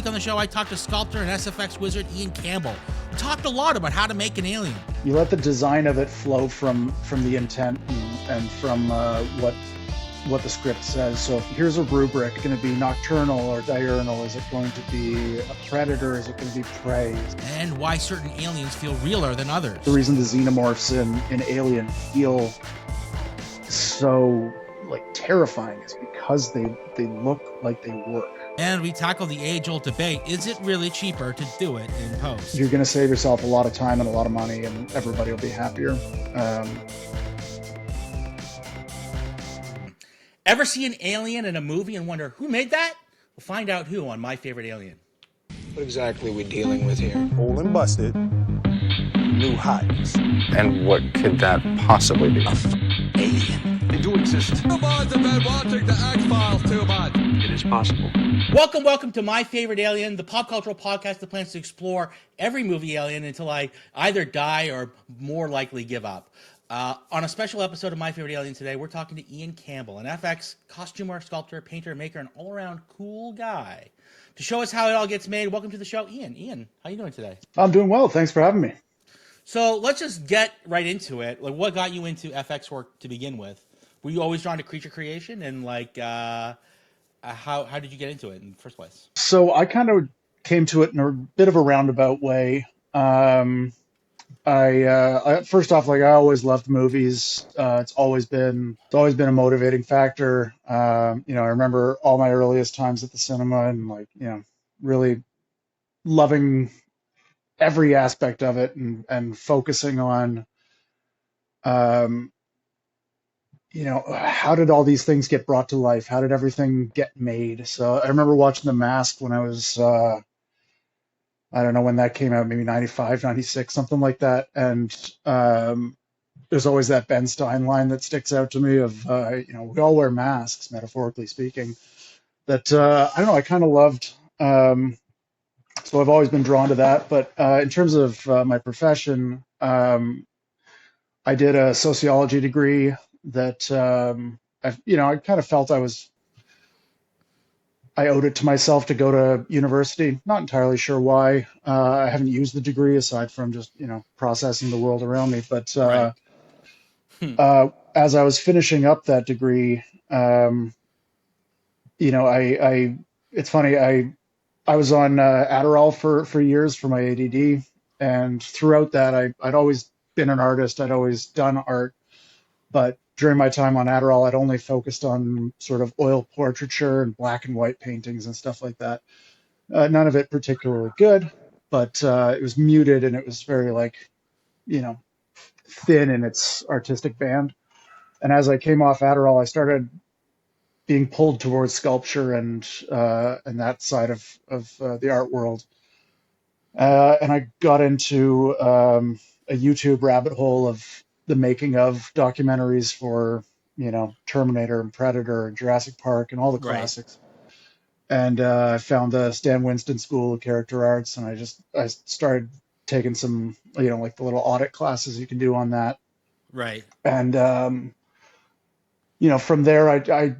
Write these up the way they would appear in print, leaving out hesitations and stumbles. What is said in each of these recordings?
week on the show, I talked to sculptor and SFX wizard Ian Campbell. We talked a lot about how to make an alien. You let the design of it flow from the intent and from what the script says. So if here's a rubric, going to be nocturnal or diurnal? Is it going to be a predator? Is it going to be prey? And why certain aliens feel realer than others. The reason the xenomorphs in Alien feel so terrifying is because they look like they work. And we tackle the age-old debate, is it really cheaper to do it in post? You're going to save yourself a lot of time and a lot of money, and everybody will be happier. Ever see an alien in a movie and wonder who made that? We'll find out who on My Favorite Alien. What exactly are we dealing with here? Old and busted, new hotness. And what could that possibly be? Alien. They do exist. You boys have been watching the X-Files too much. It is possible. Welcome to My Favorite Alien, the pop cultural podcast that plans to explore every movie alien until I either die or more likely give up. On a special episode of My Favorite Alien today, we're talking to Ian Campbell, an FX costumer, sculptor, painter, maker, and all-around cool guy. To show us how it all gets made, welcome to the show, Ian. Ian, how you doing today? I'm doing well. Thanks for having me. So let's just get right into it. Like, what got you into FX work to begin with? Were you always drawn to creature creation, and how did you get into it in the first place? So I kind of came to it in a bit of a roundabout way. I first off, I always loved movies. It's always been a motivating factor. I remember all my earliest times at the cinema and really loving every aspect of it and focusing on, how did all these things get brought to life? How did everything get made? So I remember watching The Mask when I was, I don't know when that came out, maybe 95, 96, something like that. And there's always that Ben Stein line that sticks out to me of, we all wear masks, metaphorically speaking, that, I don't know, I kind of loved. So I've always been drawn to that. But in terms of my profession, I did a sociology degree that, I kind of felt I owed it to myself to go to university. Not entirely sure why. I haven't used the degree aside from just, processing the world around me. But as I was finishing up that degree, it's funny, I was on Adderall for years for my ADD. And throughout that, I'd always been an artist. I'd always done art. But during my time on Adderall, I'd only focused on sort of oil portraiture and black and white paintings and stuff like that. None of it particularly good, but it was muted and it was very thin in its artistic band. And as I came off Adderall, I started being pulled towards sculpture and that side of the art world. And I got into a YouTube rabbit hole of the making of documentaries for, Terminator and Predator and Jurassic Park and all the classics. And I found the Stan Winston School of Character Arts, and I started taking some, the little audit classes you can do on that. Right. And, from there, I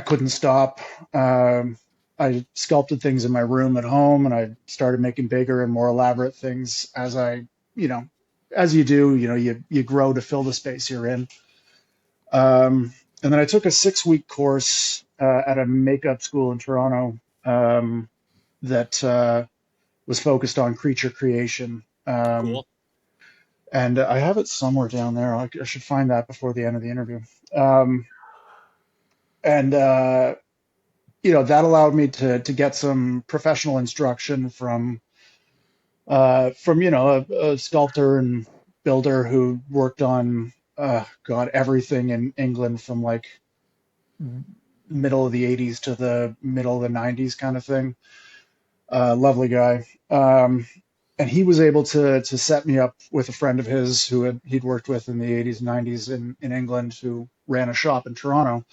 couldn't stop. I sculpted things in my room at home, and I started making bigger and more elaborate things as as you do, you grow to fill the space you're in. And then I took a 6-week course at a makeup school in Toronto that was focused on creature creation. Cool. And I have it somewhere down there. I should find that before the end of the interview. That allowed me to get some professional instruction from a sculptor and builder who worked on everything in England from middle of the 80s to the middle of the 90s kind of thing. Lovely guy. And he was able to set me up with a friend of his who he'd worked with in the 80s and 90s in England, who ran a shop in Toronto.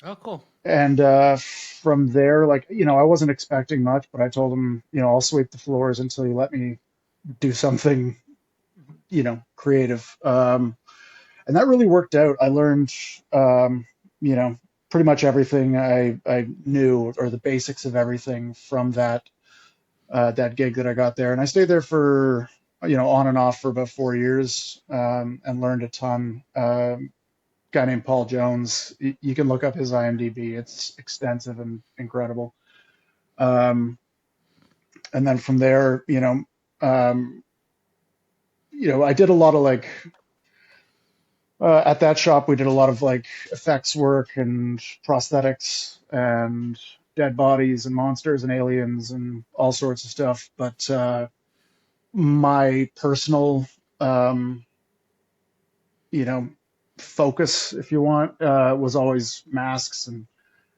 Oh, cool. And from there, I wasn't expecting much, but I told him, I'll sweep the floors until you let me do something, creative. And that really worked out. I learned, pretty much everything I knew, or the basics of everything from that that gig that I got there, and I stayed there for on and off for about 4 years, and learned a ton. Guy named Paul Jones. You can look up his IMDb. It's extensive and incredible. Um, and then from there, um, I did a lot of like at that shop. We did a lot of like effects work and prosthetics and dead bodies and monsters and aliens and all sorts of stuff. But my personal, um, you know, focus, if you want, was always masks and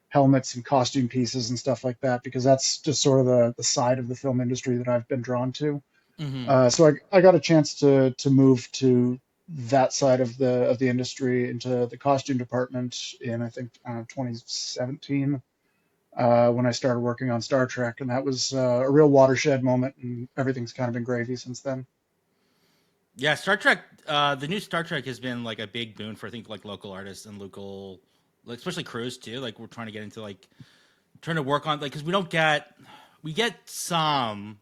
helmets and costume pieces and stuff like that, because that's just sort of the side of the film industry that I've been drawn to. Hmm. So I got a chance to move to that side of the industry into the costume department in I think 2017, when I started working on Star Trek, and that was a real watershed moment, and everything's kind of been gravy since then. Yeah, Star Trek. The new Star Trek has been like a big boon for I think like local artists and local, like especially crews too. Like we're trying to get into like trying to work on like because we get some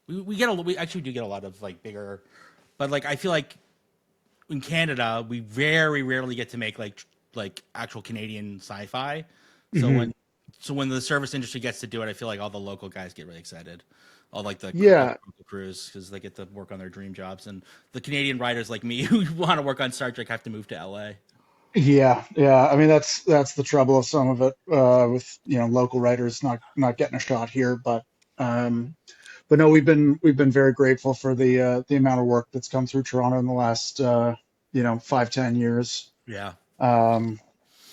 we get we actually do get a lot of like bigger, but like I feel like in Canada we very rarely get to make like actual Canadian sci-fi. So Hmm. when the service industry gets to do it, I feel like all the local guys get really excited. All like all the Yeah, local crews because they get to work on their dream jobs, and the Canadian writers like me who want to work on Star Trek have to move to LA. yeah. I mean, that's the trouble of some of it, with local writers not getting a shot here, um, but no, we've been very grateful for the amount of work that's come through Toronto in the last 5-10 years. Yeah. Um,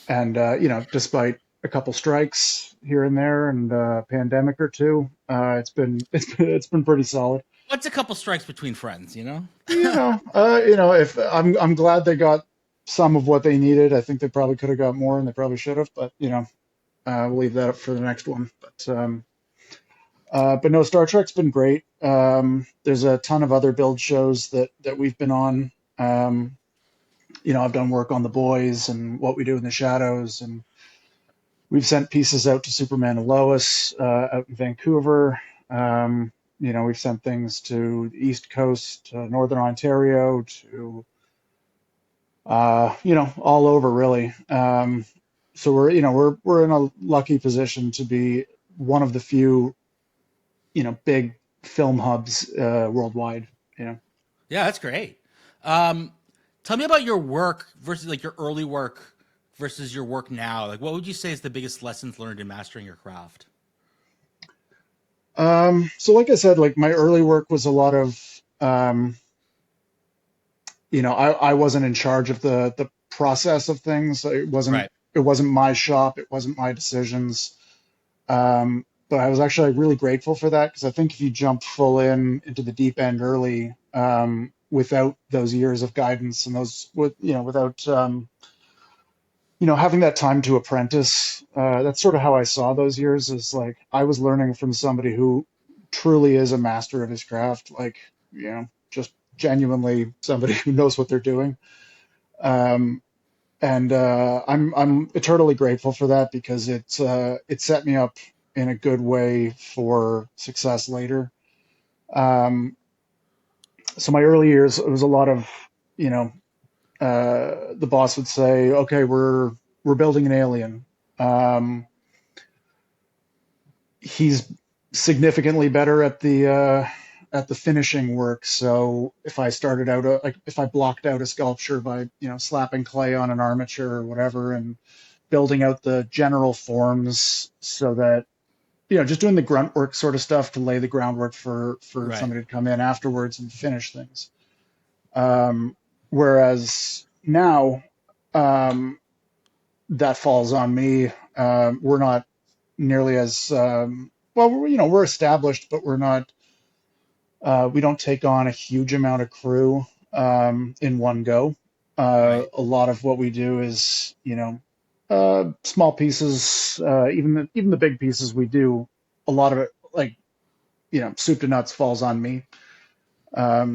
and despite a couple strikes here and there and pandemic or two, it's been pretty solid. What's a couple strikes between friends, you know? If I'm glad they got some of what they needed. I think they probably could have got more, and they probably should have, but we'll leave that up for the next one. But no, Star Trek's been great. There's a ton of other build shows that we've been on. I've done work on The Boys and What We Do in the Shadows, and we've sent pieces out to Superman and Lois out in Vancouver. We've sent things to the East Coast, Northern Ontario, to all over really. So we're in a lucky position to be one of the few big film hubs worldwide. You know. Yeah, that's great. Um, Tell me about your work versus like your early work versus your work now. Like, what would you say is the biggest lessons learned in mastering your craft? So like I said, like my early work was a lot of, um, I wasn't in charge of the process of things. Right. It wasn't my shop. It wasn't my decisions. But I was actually really grateful for that, because I think if you jump full into the deep end early, without those years of guidance and without having that time to apprentice, that's sort of how I saw those years. Is like I was learning from somebody who truly is a master of his craft, like just genuinely somebody who knows what they're doing. Um, and I'm eternally grateful for that, because it set me up in a good way for success later. Um, so my early years, it was a lot of, you know, the boss would say, "Okay, we're building an alien. Um, he's significantly better at the finishing work. So if I started out like if I blocked out a sculpture by slapping clay on an armature or whatever, and building out the general forms, so that just doing the grunt work sort of stuff to lay the groundwork for Right. somebody to come in afterwards and finish things. Whereas now, um, that falls on me. We're not nearly as well. We're established, but we're not. We don't take on a huge amount of crew in one go. Right. A lot of what we do is, small pieces. Even the big pieces we do, a lot of it, like soup to nuts, falls on me.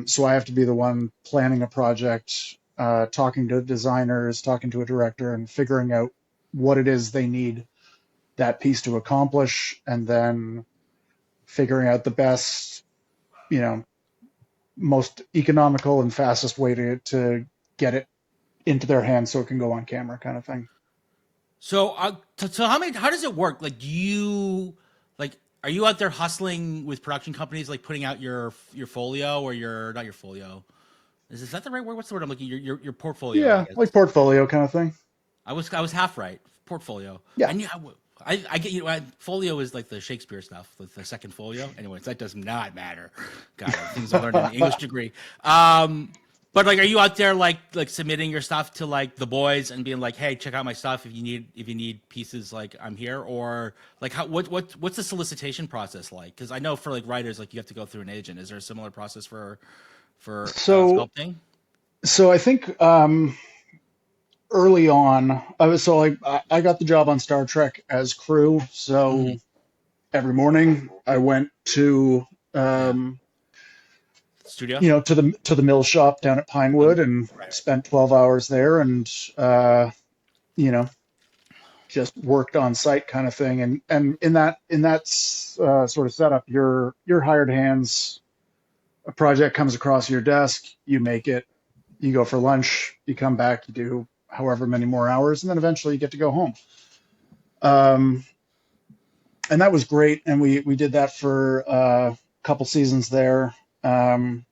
So I have to be the one planning a project, talking to designers, talking to a director, and figuring out what it is they need that piece to accomplish, and then figuring out the best, you know, most economical and fastest way to get it into their hands so it can go on camera, kind of thing. So, how does it work? Like, are you out there hustling with production companies, like putting out your folio or your not your folio? Is that the right word? What's the word I'm looking? Your portfolio, I Yeah, guess. like portfolio kind of thing. I was half right. Portfolio. Yeah. I knew. I get folio is like the Shakespeare stuff, the second folio. Anyways, that does not matter. God, things I learned in an English degree. But like, are you out there like submitting your stuff to like the boys and being like, hey, check out my stuff if you need pieces, like I'm here, or like what's the solicitation process like? Because I know for like writers, like you have to go through an agent. Is there a similar process for So sculpting? so I think early on, I got the job on Star Trek as crew. Hmm. So every morning I went to Yeah, um, studio. to the mill shop down at Pinewood and Right. spent 12 hours there and you know just worked on site kind of thing. And in that sort of setup, you're hired hands. A project comes across your desk, you make it, you go for lunch, you come back, you do however many more hours, and then eventually you get to go home. Um, and that was great, and we did that for a couple seasons there. Um,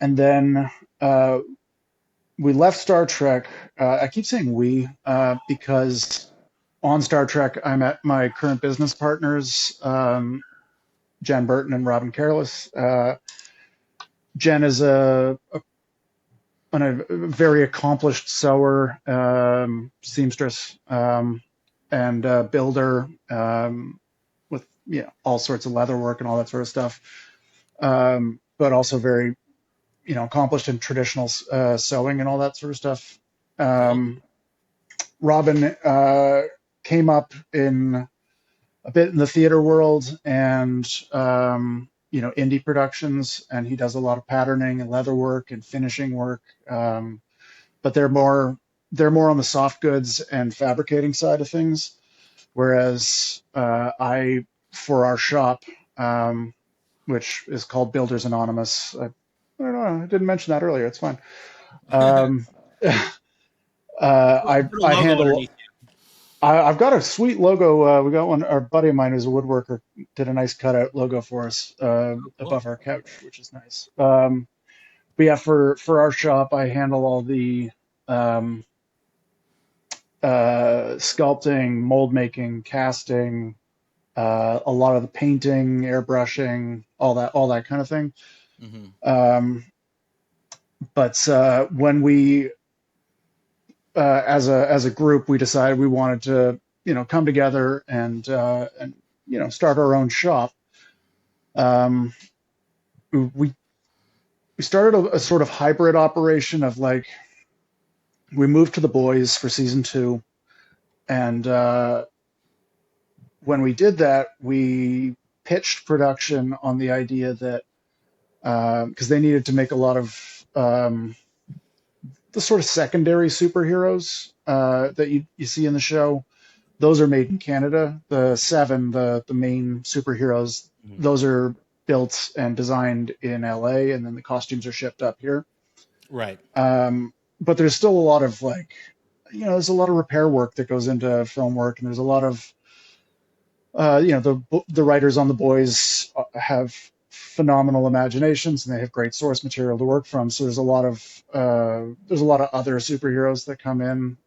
and then we left Star Trek. I keep saying we because on Star Trek, I met my current business partners, Jen Burton and Robin Careless. Jen is a very accomplished sewer, seamstress, and builder, with all sorts of leather work and all that sort of stuff. But also very accomplished in traditional sewing and all that sort of stuff. Cool. Robin came up in a bit in the theater world and indie productions, and he does a lot of patterning and leather work and finishing work. But they're more on the soft goods and fabricating side of things, whereas I for our shop, um, which is called Builders Anonymous. I don't know. I didn't mention that earlier. It's fine. Um, You I put a I logo handle underneath. I've got a sweet logo. We got one. Our buddy of mine who's a woodworker did a nice cutout logo for us Cool. above our couch, which is nice. But yeah, for our shop, I handle all the um, sculpting, mold making, casting, a lot of the painting, airbrushing, all that kind of thing. Hmm. Um, but when we as a group, we decided we wanted to come together and start our own shop. Um, we we started a sort of hybrid operation of like we moved to the boys for season two, and when we did that, we pitched production on the idea that because they needed to make a lot of the sort of secondary superheroes that you see in the show. Those are made in Canada. The seven, the main superheroes, Hmm. those are built and designed in LA, and then the costumes are shipped up here. Right. But there's still a lot of like, there's a lot of repair work that goes into film work, and there's a lot of, the writers on The Boys have phenomenal imaginations, and they have great source material to work from. So there's a lot of other superheroes that come in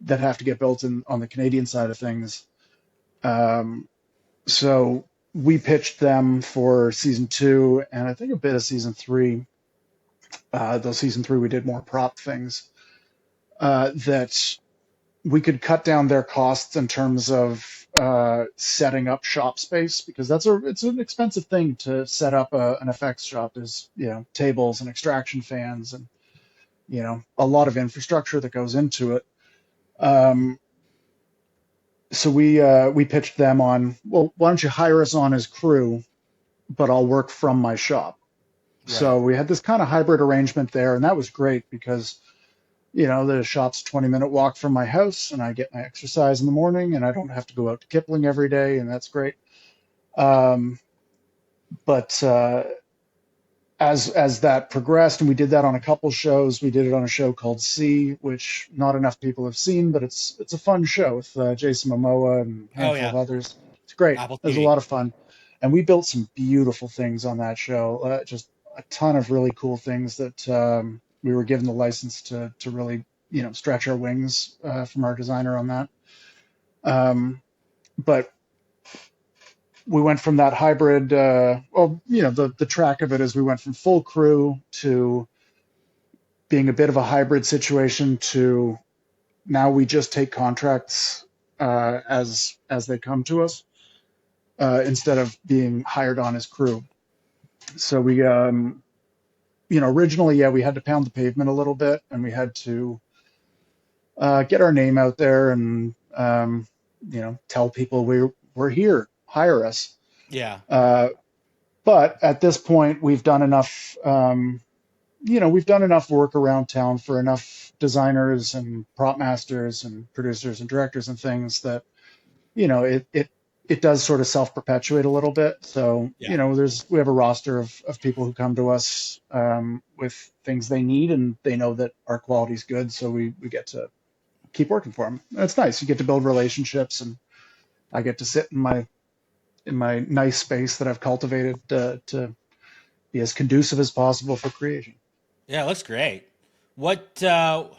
that have to get built in on the Canadian side of things. Um, so we pitched them for season two, and I think a bit of season three. Though season three we did more prop things that we could cut down their costs in terms of setting up shop space, because it's an expensive thing to set up an effects shop. There's tables and extraction fans and a lot of infrastructure that goes into it. Um, so we pitched them on, well, why don't you hire us on as crew, but I'll work from my shop. Right. So we had this kind of hybrid arrangement there, and that was great because the shop's a 20-minute walk from my house, and I get my exercise in the morning, and I don't have to go out to Kipling every day, and that's great. Um, but as that progressed, and we did that on a couple shows. We did it on a show called C, which not enough people have seen, but it's a fun show with Jason Momoa and a Oh handful of yeah, others. It's great. Apple It was a TV. lot of fun, and we built some beautiful things on that show. Just a ton of really cool things that we were given the license to really stretch our wings from our designer on that. But we went from that hybrid. The track of it is we went from full crew to being a bit of a hybrid situation to now we just take contracts as they come to us instead of being hired on as crew. So we, originally, yeah, we had to pound the pavement a little bit, and we had to get our name out there and tell people we're here, hire us. Yeah. But at this point, we've done enough. We've done enough work around town for enough designers and prop masters and producers and directors and things that, it does sort of self-perpetuate a little bit. So, Yeah. we have a roster of people who come to us with things they need, and they know that our quality is good. So we get to keep working for them. And it's nice. You get to build relationships, and I get to sit in my nice space that I've cultivated to be as conducive as possible for creation. Yeah, it looks great. What? Well,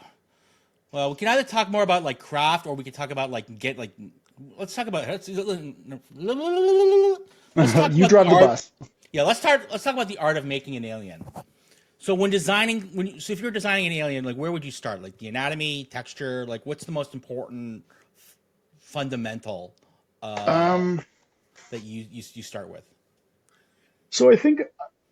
we can either talk more about like craft, or we can talk about like get like. Let's talk about. Let's talk You about the drive the art. bus. Yeah, let's start. Let's talk about the art of making an alien. So when designing, so if you're designing an alien, like where would you start? Like the anatomy, texture, like what's the most important fundamental Um, that you start with? so I think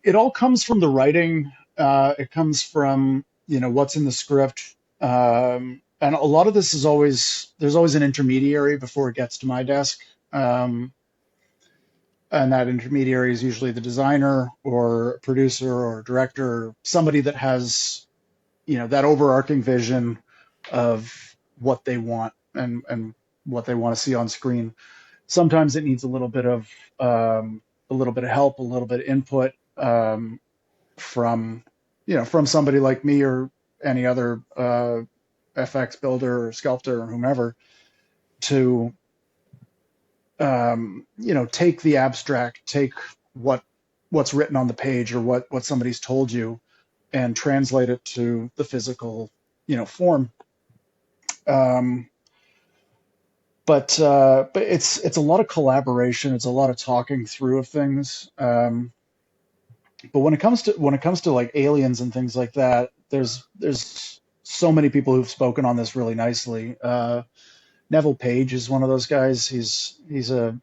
it all comes from the writing. It comes from what's in the script, and a lot of this is there's always an intermediary before it gets to my desk, and that intermediary is usually the designer or a producer or director, or somebody that has that overarching vision of what they want and what they want to see on screen. Sometimes it needs a little bit of help, a little bit of input from from somebody like me or any other FX builder or sculptor or whomever to take the abstract, take what's written on the page or what somebody's told you, and translate it to the physical form. Um, but it's a lot of collaboration. It's a lot of talking through of things. But when it comes to like aliens and things like that, there's so many people who've spoken on this really nicely. Neville Page is one of those guys. He's a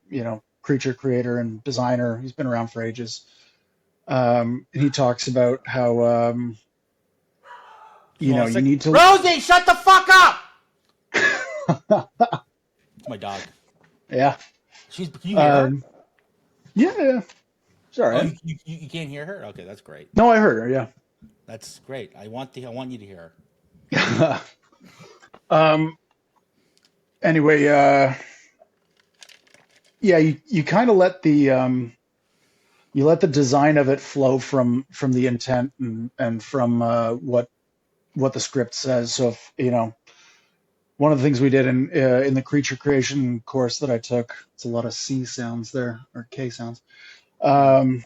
creature creator and designer. He's been around for ages. And he talks about how Hold on a you sec. need to. Rosie, shut the fuck up! It's my dog. Yeah. Can you hear her? Um, yeah. It's all Oh, right. you can't hear her? Okay, that's great. No, I heard her. Yeah. That's great. I want you to hear her. um. Anyway, yeah, you kind of let the design of it flow from the intent and from what the script says. So if one of the things we did in the creature creation course that I took, it's a lot of C sounds there or K sounds. Um,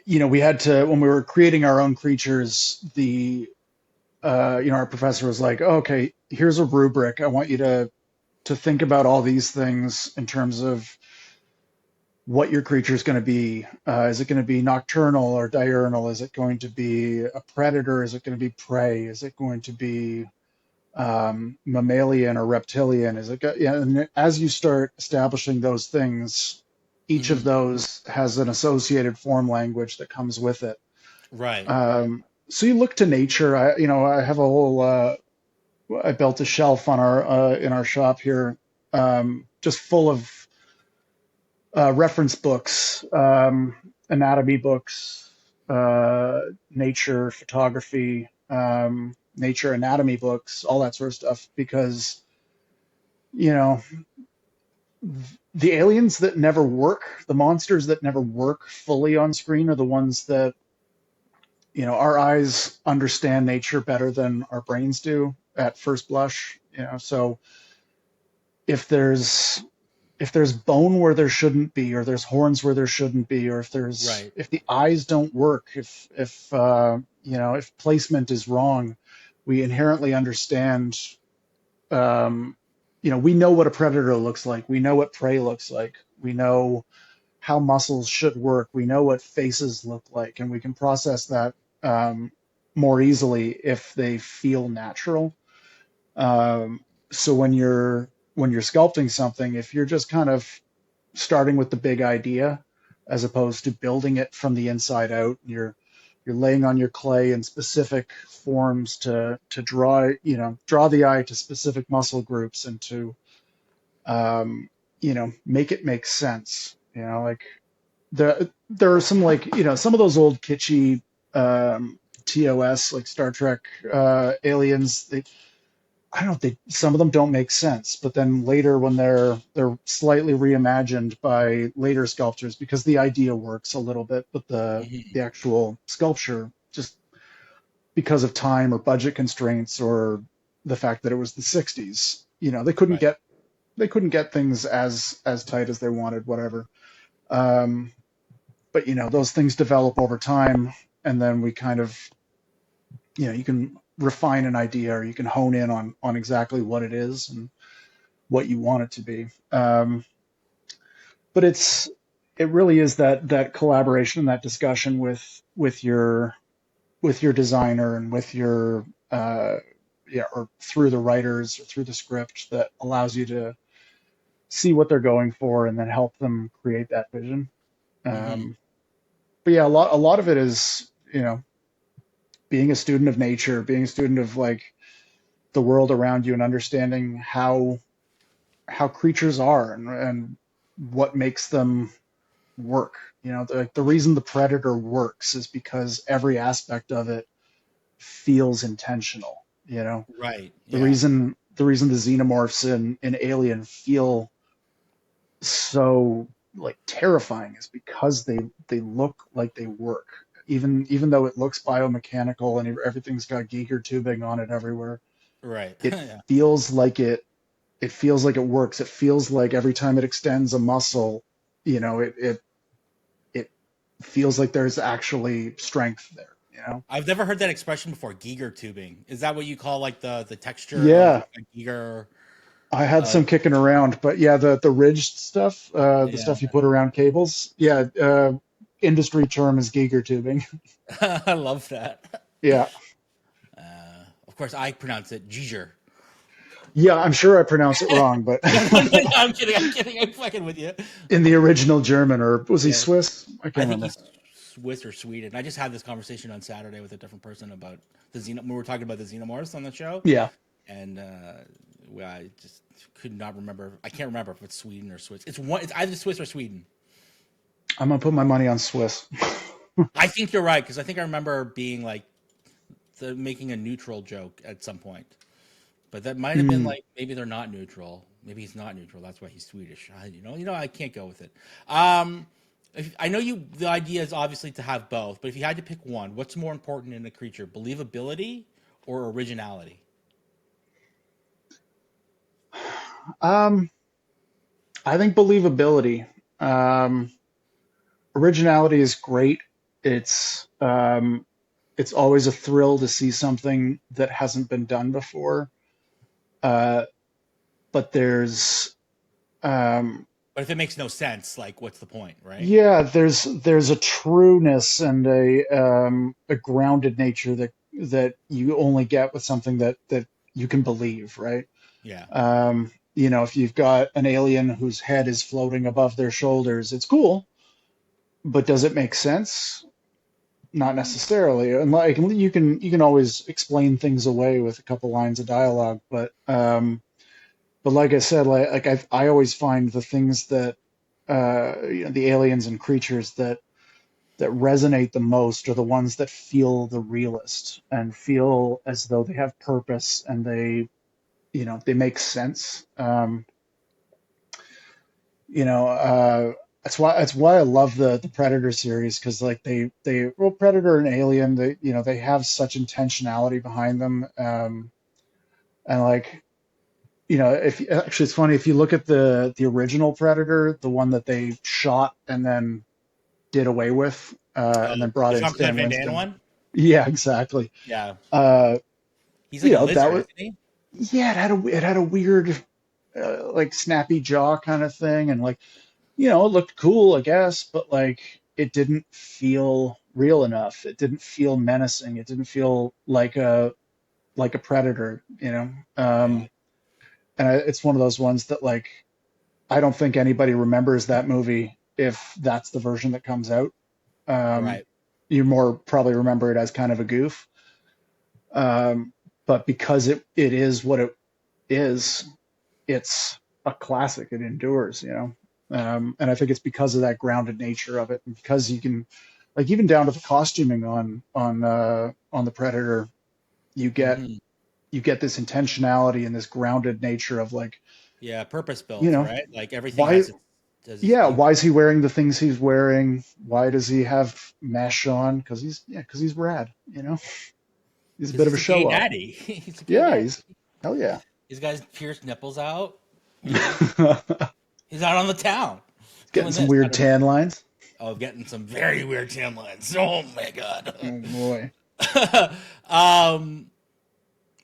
we had to when we were creating our own creatures, our professor was like, oh, okay, here's a rubric. I want you to think about all these things in terms of what your creature is going to be. Is it going to be nocturnal or diurnal? Is it going to be a predator? Is it going to be prey? Is it going to be mammalian or reptilian? Yeah, and as you start establishing those things, each of Hmm. those has an associated form language that comes with it. Right. So you look to nature. I have a whole. I built a shelf on our in our shop here, just full of reference books, anatomy books, nature photography, nature anatomy books, all that sort of stuff. Because you know, the aliens that never work, the monsters that never work fully on screen, are the ones that, our eyes understand nature better than our brains do at first blush. So if there's if there's bone where there shouldn't be, or there's horns where there shouldn't be, or Right. if the eyes don't work, if placement is wrong, we inherently understand. We know what a predator looks like. We know what prey looks like. We know how muscles should work. We know what faces look like, and we can process that more easily if they feel natural. So when you're sculpting something, if you're just kind of starting with the big idea as opposed to building it from the inside out, you're laying on your clay in specific forms to draw the eye to specific muscle groups, and to make it make sense. Like there are some, like, some of those old kitschy TOS, like Star Trek aliens. I don't think some of them don't make sense, but then later when they're slightly reimagined by later sculptors, because the idea works a little bit, but the actual sculpture, just because of time or budget constraints, or the fact that it was the 60s, they couldn't Right. get things as tight as they wanted, whatever. Um, but those things develop over time, and then we kind of, you can refine an idea, or you can hone in on exactly what it is and what you want it to be. But it really is that collaboration, that discussion with your designer, and with your or through the writers, or through the script, that allows you to see what they're going for, and then help them create that vision. Hmm. Um, but yeah, a lot of it is, being a student of nature, being a student of, like, the world around you, and understanding how creatures are, and what makes them work. The reason the predator works is because every aspect of it feels intentional. Right. The Yeah. reason the reason the xenomorphs in Alien feel so, like, terrifying is because they look like they work. Even though it looks biomechanical, and everything's got Geiger tubing on it everywhere, Right. it Yeah. feels like it works. It feels like every time it extends a muscle, it feels like there's actually strength there. I've never heard that expression before. Geiger tubing. Is that what you call like the texture of Yeah, a Geiger? I had Uh, some kicking around, but yeah, the ridged stuff, the yeah. stuff you put around cables, yeah, industry term is Geiger tubing. I love that. Yeah, Of course, I pronounce it Geiger. yeah, I'm sure I pronounce it wrong, but No, no, no, no, I'm kidding. I'm kidding. I'm fucking with you. in the original German, or was he Yeah. Swiss? I I can't think remember. he's Swiss or Sweden. I just had this conversation on Saturday with a different person about we were talking about the xenomorphs on the show, Yeah, and well, I just could not remember. I can't remember if it's Sweden or Swiss. It's one. It's either Swiss or Sweden. I'm gonna put my money on Swiss. I think you're right because I think I remember being like making a neutral joke at some point, but that might have been Hmm. like maybe they're not neutral. Maybe he's not neutral. That's why he's Swedish. I can't go with it. Um, I know you. The idea is obviously to have both, but if you had to pick one, what's more important in a creature: believability or originality? Um, I think believability. Um, Originality is great. It's um, it's always a thrill to see something that hasn't been done before. Uh, but um, But if it makes no sense, like what's the point, right? there's a trueness, and a grounded nature that you only get with something that you can believe, right? Yeah. If you've got an alien whose head is floating above their shoulders, it's cool, but does it make sense? Not necessarily. And, like, you can always explain things away with a couple lines of dialogue, but like I said, like I always find the things that the aliens and creatures that resonate the most are the ones that feel the realest, and feel as though they have purpose, and they make sense. you know, that's why I love the Predator series, because like well, Predator and Alien, they have such intentionality behind them, and like, if actually it's funny, if you look at the original Predator, the one that they shot and then did away with, Oh, and then brought the in Jean-Claude Stan Van Damme Winston. one. Yeah, exactly. Yeah, Uh, he's like a that lizard, was, isn't he? yeah, it had a weird, like snappy jaw kind of thing, and like, it looked cool, I guess, but like it didn't feel real enough. It didn't feel menacing. It didn't feel like a predator, Yeah, and it's one of those ones that like I don't think anybody remembers that movie if that's the version that comes out. Um, right. you more probably remember it as kind of a goof, but because it is what it is, it's a classic. It endures, and I think it's because of that grounded nature of it, and because you can, like, even down to the costuming on the Predator, you get Hmm. you get this intentionality and this grounded nature of like, Yeah, purpose you built, know, right? Like everything why, has its yeah, you. why is he wearing the things he's wearing? Why does he have mesh on? Because he's rad, He's a Because bit of he's a a gay show off. daddy. He's a gay Yeah, daddy. he's hell yeah. He's got his pierced nipples out. You know, Getting he's out on the town doing some this. weird tan lines. Getting some very weird tan lines. Oh my god. Oh boy. um,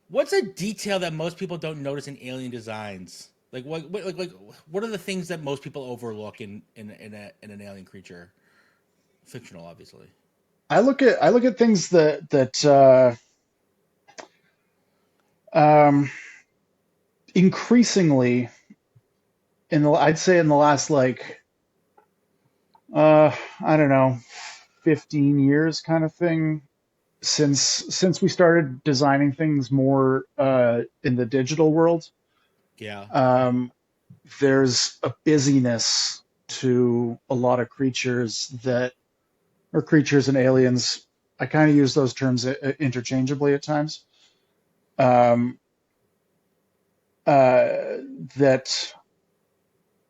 what's a detail that most people don't notice in alien designs? Like what are the things that most people overlook in an alien creature? Fictional, obviously. I look at things that um, increasingly I'd say in the last like I don't know, 15 years kind of thing, since we started designing things more in the digital world. Yeah. um, there's a busyness to a lot of creatures that or creatures and aliens. I kind of use those terms interchangeably at times. Um, that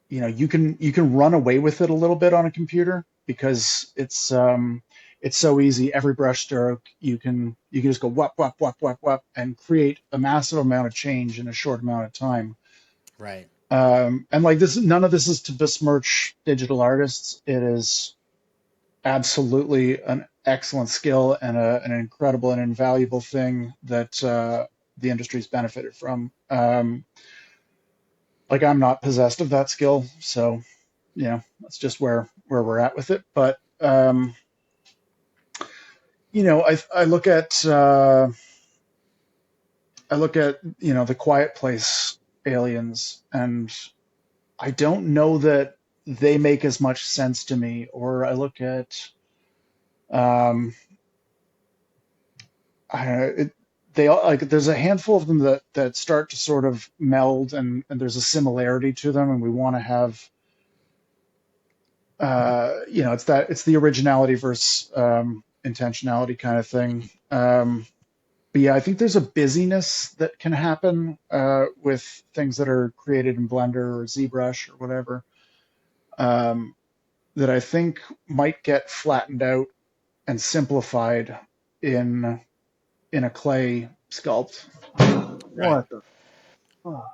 you can run away with it a little bit on a computer, because it's so easy. Every brush stroke, you can just go whap whap whap whap whap and create a massive amount of change in a short amount of time. Right. And like this, none of this is to besmirch digital artists. It is absolutely an excellent skill and an incredible and invaluable thing that the industry's benefited from. Like, I'm not possessed of that skill, so that's just where we're at with it. But I look at the Quiet Place aliens, and I don't know that they make as much sense to me. Or I look at um, I don't know, they all, like, there's a handful of them that start to sort of meld, and there's a similarity to them, and we want to have it's the originality versus intentionality kind of thing. But yeah, I think there's a busyness that can happen with things that are created in Blender or ZBrush or whatever, um, that I think might get flattened out and simplified in a clay sculpt. Right. What the fuck?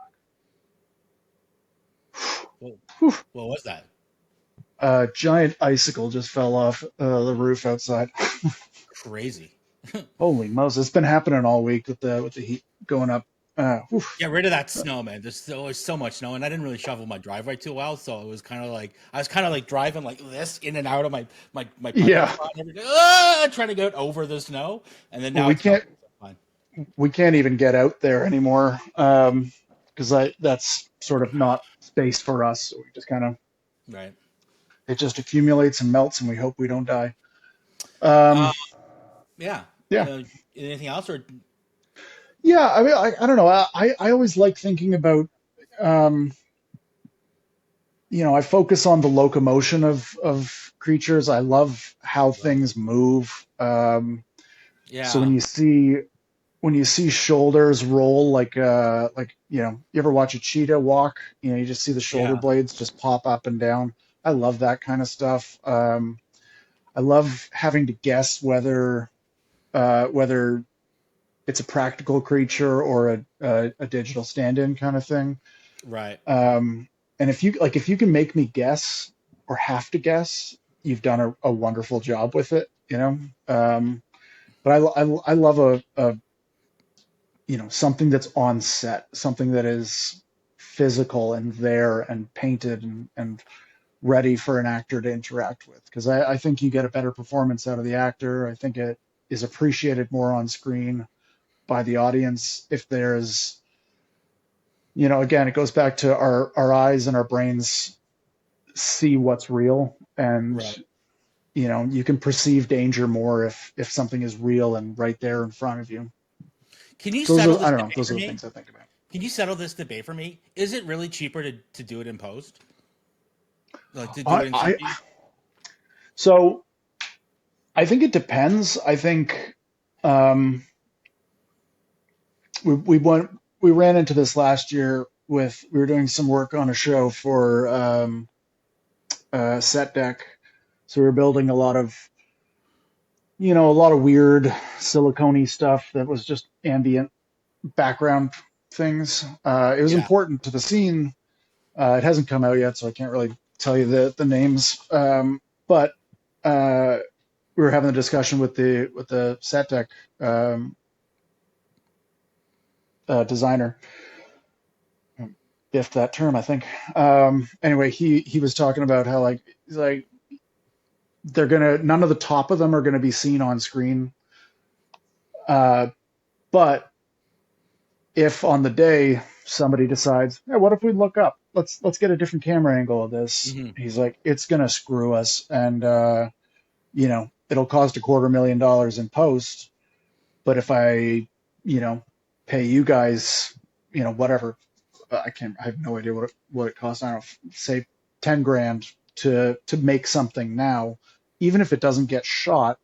Well, Whew. what was that? A giant icicle just fell off the roof outside. Crazy. Holy Moses! It's been happening all week with the heat going up. Whew. Get rid of that snow, man. There's so much snow, and I didn't really shovel my driveway too well, so it was kind of like I was kind of like driving like this in and out of my parking Yeah. spot and everything, trying to get over the snow, and then Well, now we it's can't melting. So fine, we can't even get out there anymore, because that's sort of not space for us. So we just kind of right? it just accumulates and melts, and we hope we don't die. Uh, Um, yeah. yeah, Uh, anything else or yeah. I mean, I don't know. I always like thinking about, um, I focus on the locomotion of creatures. I love how things move. So yeah, when you see shoulders roll like you ever watch a cheetah walk? You just see the shoulder Yeah. blades just pop up and down. I love that kind of stuff. I love having to guess whether it's a practical creature or a digital stand-in kind of thing. Right. And if you can make me guess or have to guess, you've done a wonderful job with it. But I love something that's on set, something that is physical and there and painted and ready for an actor to interact with. Because I think you get a better performance out of the actor. I think it is appreciated more on screen by the audience if there's, again, it goes back to our eyes and our brains see what's real, and Right. you can perceive danger more if something is real and right there in front of you. Can you So settle I this don't know, debate those for are the me? things I think about. Can you settle this debate for me? Is it really cheaper to do it in post? Like to do I, it in I CG? so I think it depends. I think um, we ran into this last year with we were doing some work on a show for set deck. So we were building a lot of weird silicone stuff that was just ambient background things. It was Yeah. important to the scene. It hasn't come out yet, so I can't really tell you the names. But we were having a discussion with the set deck um, designer. If that term, I think. Anyway, he was talking about how he's like they're gonna none of the top of them are gonna be seen on screen. Uh, but if on the day somebody decides, hey, what if we look up? Let's get a different camera angle of this. Hmm. He's like, it's gonna screw us, and it'll cost $250,000 in post. But if I, pay you guys, whatever, I have no idea what it costs. I don't know, say 10 grand to make something now, even if it doesn't get shot,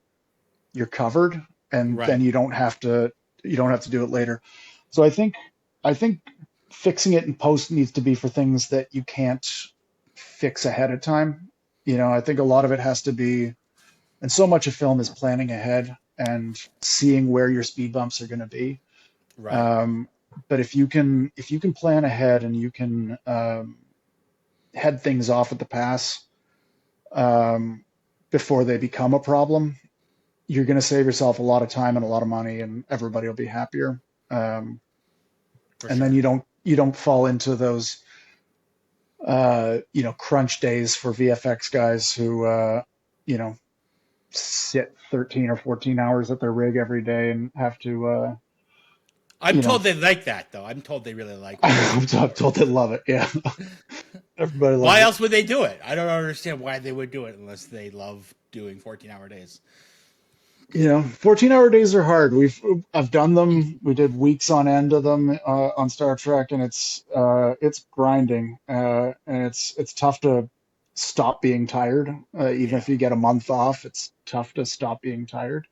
you're covered, and then Right. you don't have to do it later. So I think fixing it in post needs to be for things that you can't fix ahead of time. I think a lot of it has to be, and so much of film is planning ahead and seeing where your speed bumps are going to be. Right. Um, but if you can plan ahead and you can head things off at the pass um, before they become a problem, you're going to save yourself a lot of time and a lot of money, and everybody will be happier. Um, For and then sure. you don't fall into those crunch days for VFX guys who you know sit 13 or 14 hours at their rig every day and have to I'm you know told they like that though. I'm told they really like when they I'm told they love it. Yeah, everybody why loves it. else would they do it? I don't understand why they would do it unless they love doing 14-hour days. 14-hour days are hard. I've done them. We did weeks on end of them on Star Trek, and it's grinding, and it's tough to stop being tired. Even Yeah. if you get a month off, it's tough to stop being tired.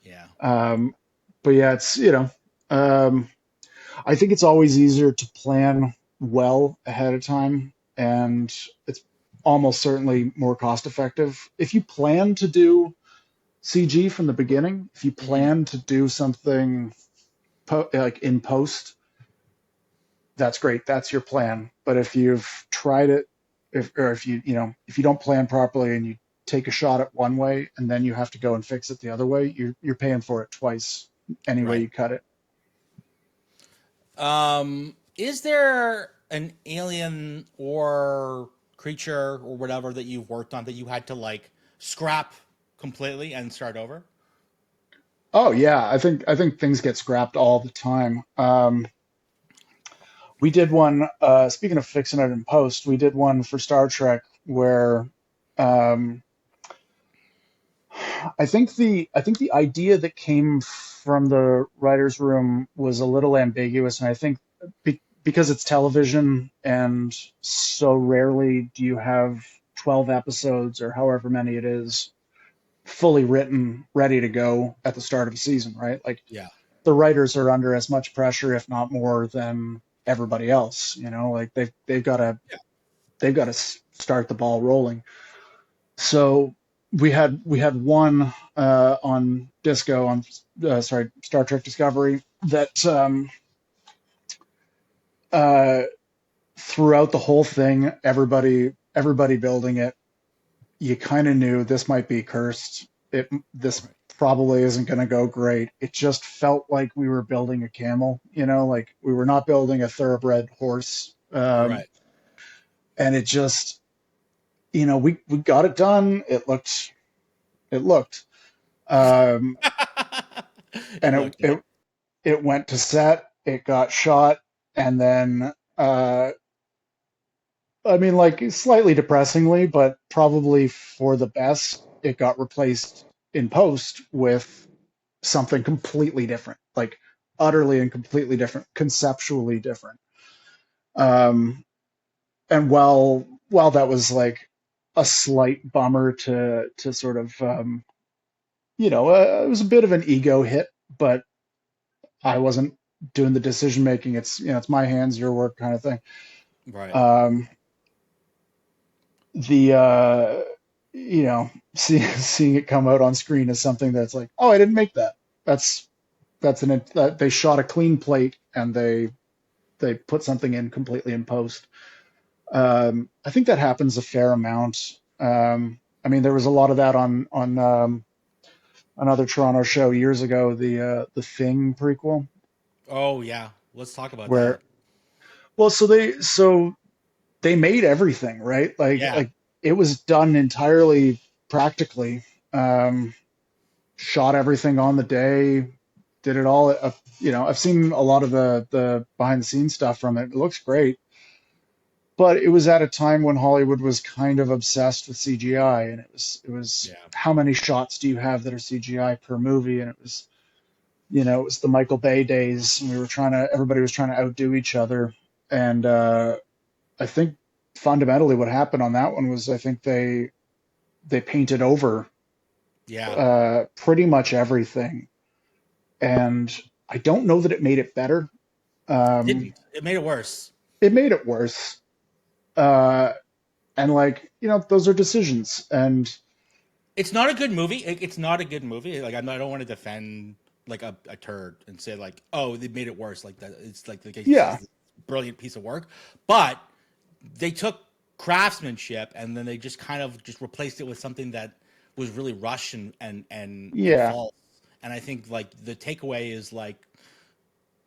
Yeah. Um, but yeah, um, I think it's always easier to plan well ahead of time, and it's almost certainly more cost effective. If you plan to do CG from the beginning, if you Hmm. plan to do something like in post, that's great. That's your plan. But if you've tried it, if you don't plan properly and you take a shot at one way and then you have to go and fix it the other way, you're paying for it twice any way Right. you cut it. Is there an alien or creature or whatever that you've worked on that you had to like scrap completely and start over? Oh yeah, I think things get scrapped all the time. We did one. Speaking of fixing it in post, we did one for Star Trek where um, I think the idea that came from the writers' room was a little ambiguous, and I think because it's television and so rarely do you have 12 episodes or however many it is fully written, ready to go at the start of a season, right? Like Yeah. the writers are under as much pressure, if not more, than everybody else. Like they've got to start the ball rolling. So we had one on Disco on Star Trek Discovery that uh, throughout the whole thing, everybody building it, you kind of knew this might be cursed. This probably isn't going to go great. It just felt like we were building a camel, like we were not building a thoroughbred horse. Right. And it just, we got it done. It looked, um, It and looked. it went to set. It got shot, and then I mean, like slightly depressingly, but probably for the best, it got replaced in post with something completely different, like utterly and completely different, conceptually different. Um, and while that was like a slight bummer to sort of it was a bit of an ego hit, but I wasn't doing the decision making. It's my hands, your work kind of thing. Right. Um, the seeing it come out on screen is something that's like, oh, I didn't make that. That they shot a clean plate and they put something in completely in post. I think that happens a fair amount. I mean, there was a lot of that on another Toronto show years ago, the Thing prequel, Oh yeah. Let's talk about that. where well, so they made everything, right? Yeah. Like it was done entirely practically. Um, Shot everything on the day, did it all. I've seen a lot of the behind the scenes stuff from it. It looks great, but it was at a time when Hollywood was kind of obsessed with CGI, and it was Yeah. how many shots do you have that are CGI per movie? And it was the Michael Bay days, and everybody was trying to outdo each other, and I think fundamentally what happened on that one was I think they painted over Yeah. pretty much everything, and I don't know that it made it better. Um, Didn't. It made it worse. it made it worse, uh, and like those are decisions, and It's not a good movie. It's not a good movie. Like I don't want to defend like a turd and say like, oh, they made it worse. Like that. It's like yeah, this brilliant piece of work, but they took craftsmanship and then they just kind of just replaced it with something that was really rushed and yeah. false. And I think like the takeaway is like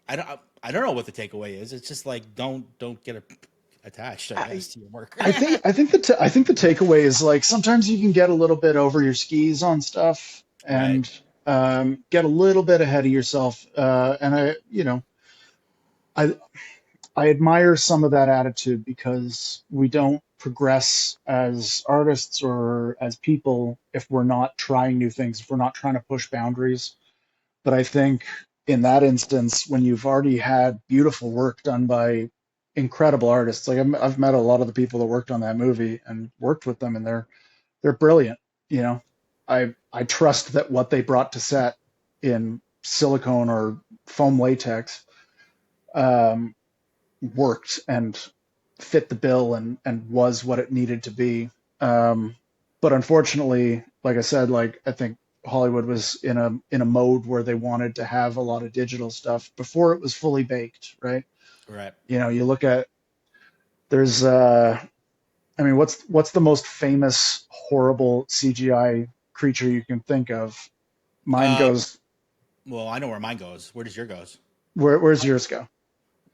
I don't know what the takeaway is. It's just like don't get attached, I I, guess, to your work. I think the takeaway is like sometimes you can get a little bit over your skis on stuff Right. and get a little bit ahead of yourself. And I I admire some of that attitude because we don't progress as artists or as people if we're not trying new things, if we're not trying to push boundaries. But I think in that instance, when you've already had beautiful work done by incredible artists, like I've met a lot of the people that worked on that movie and worked with them, and they're brilliant. You know, I trust that what they brought to set in silicone or foam latex um, worked and fit the bill and was what it needed to be. Um, but unfortunately, like I said, like I think Hollywood was in a mode where they wanted to have a lot of digital stuff before it was fully baked, right? Right. You look at there's I mean, what's the most famous horrible CGI creature you can think of? Mine Uh, goes. well, I know where mine goes. Where does your goes? Where's yours go?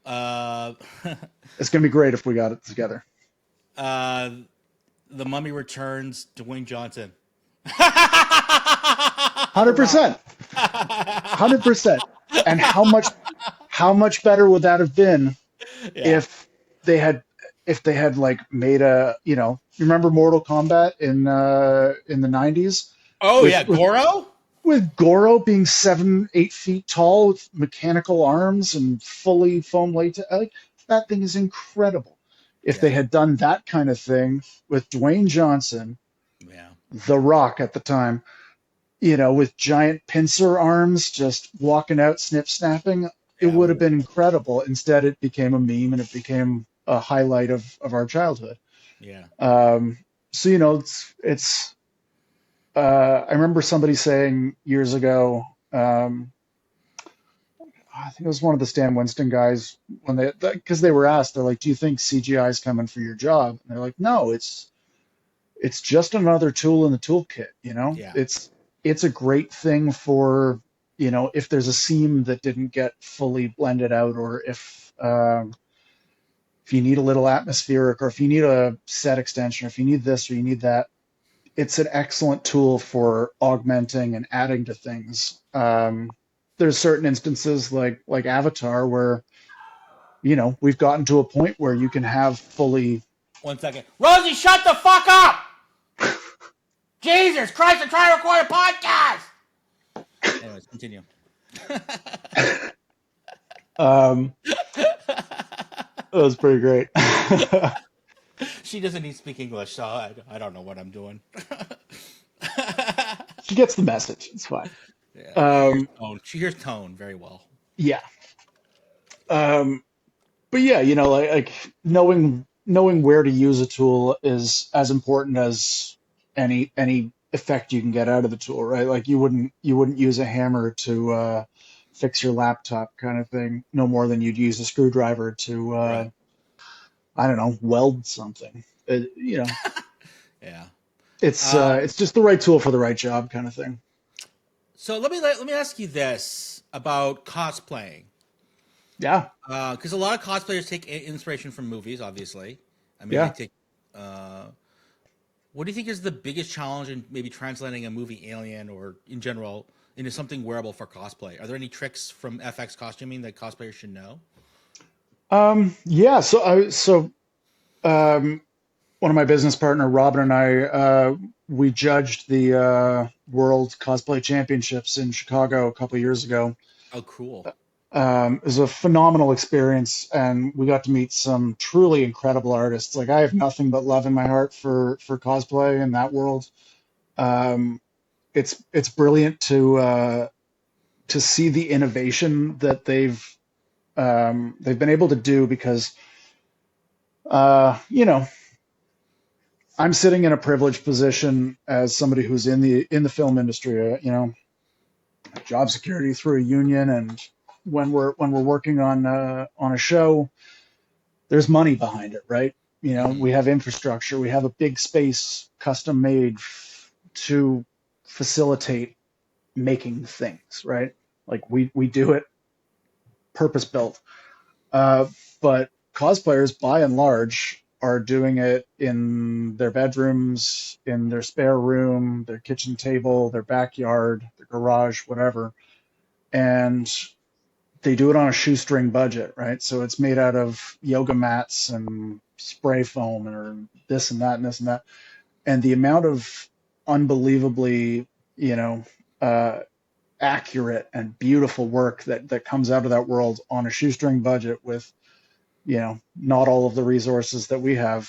Uh, It's gonna be great if we got it together. uh, The Mummy Returns, Dwayne Johnson. 100%, 100%. And how much better would that have been Yeah. if they had like made you remember Mortal Kombat in the 90s Oh yeah, with with Goro. with Goro being 7-8 feet tall with mechanical arms and fully foam latex, like that thing is incredible. If they Yeah. had done that kind of thing with Dwayne Johnson, Yeah. The Rock at the time, with giant pincer arms just walking out snip snapping, it Yeah, would have been incredible. Instead, it became a meme and it became a highlight of our childhood. yeah. Um, so I remember somebody saying years ago, I think it was one of the Stan Winston guys when because they were asked, they're like, "Do you think CGI is coming for your job?" And they're like, "No, it's just another tool in the toolkit. Yeah. It's a great thing for if there's a seam that didn't get fully blended out, or if you need a little atmospheric, or if you need a set extension, or if you need this or you need that, it's an excellent tool for augmenting and adding to things. There's certain instances like Avatar where we've gotten to a point where you can have fully. 1 second. Rosie, shut the fuck up! Jesus Christ, I'm trying to record a podcast! Anyways, continue. That was pretty great. She doesn't need to speak English, so I don't know what I'm doing. She gets the message. It's fine. Yeah, Um, she hears tone very well. yeah. But yeah, like knowing where to use a tool is as important as any effect you can get out of the tool, right? Like you wouldn't use a hammer to fix your laptop kind of thing, no more than you'd use a screwdriver to Right. I don't know, weld something. Yeah. It's just the right tool for the right job kind of thing. So let me ask you this about cosplaying. Yeah, Because a lot of cosplayers take inspiration from movies, obviously. I mean, they yeah. take. Uh, what do you think is the biggest challenge in maybe translating a movie Alien or in general into something wearable for cosplay? Are there any tricks from FX costuming that cosplayers should know? Yeah. Um, One of my business partner, Robin, and we judged the World Cosplay Championships in Chicago a couple of years ago. Oh, cool. It was a phenomenal experience, and we got to meet some truly incredible artists. Like I have nothing but love in my heart for cosplay in that world. Um, it's brilliant to see the innovation that they've been able to do because you know I'm sitting in a privileged position as somebody who's in the film industry. Job security through a union, and when we're working on a show, there's money behind it, right? Hmm. We have infrastructure, we have a big space custom made to facilitate making things, right? Like we do it purpose built. Uh, but cosplayers, by and large, are doing it in their bedrooms, in their spare room, their kitchen table, their backyard, their garage, whatever. And they do it on a shoestring budget, right? So it's made out of yoga mats and spray foam or this and that and this and that. And the amount of unbelievably, you know, uh, accurate and beautiful work that comes out of that world on a shoestring budget with not all of the resources that we have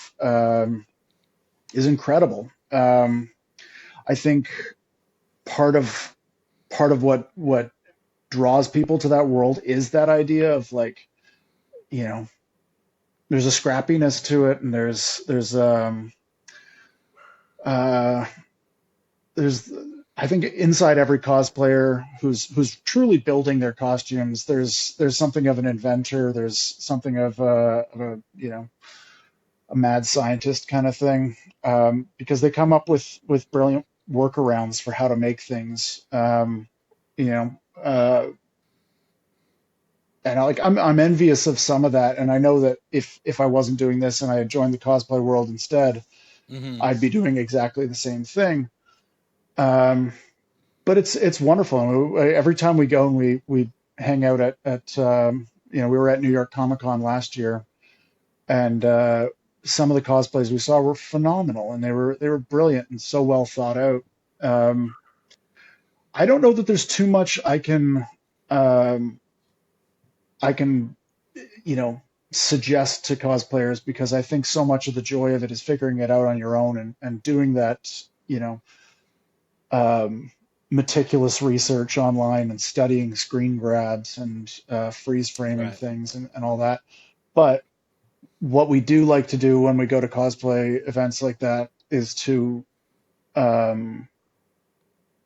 is incredible. I think part of what draws people to that world is that idea of like, you know, there's a scrappiness to it, and uh, there's I think inside every cosplayer who's truly building their costumes, there's something of an inventor, there's something of a a mad scientist kind of thing, because they come up with brilliant workarounds for how to make things. You know, and I'm envious of some of that, and I know that if I wasn't doing this and I had joined the cosplay world instead, Hmm. I'd be doing exactly the same thing. Um, but it's wonderful. And every time we go and we hang out at we were at New York Comic Con last year, and some of the cosplays we saw were phenomenal, and they were brilliant and so well thought out. Um, I don't know that there's too much um, I can suggest to cosplayers, because I think so much of the joy of it is figuring it out on your own and doing that. Um, meticulous research online and studying screen grabs and freeze framing Right. things and all that. But what we do like to do when we go to cosplay events like that is to um,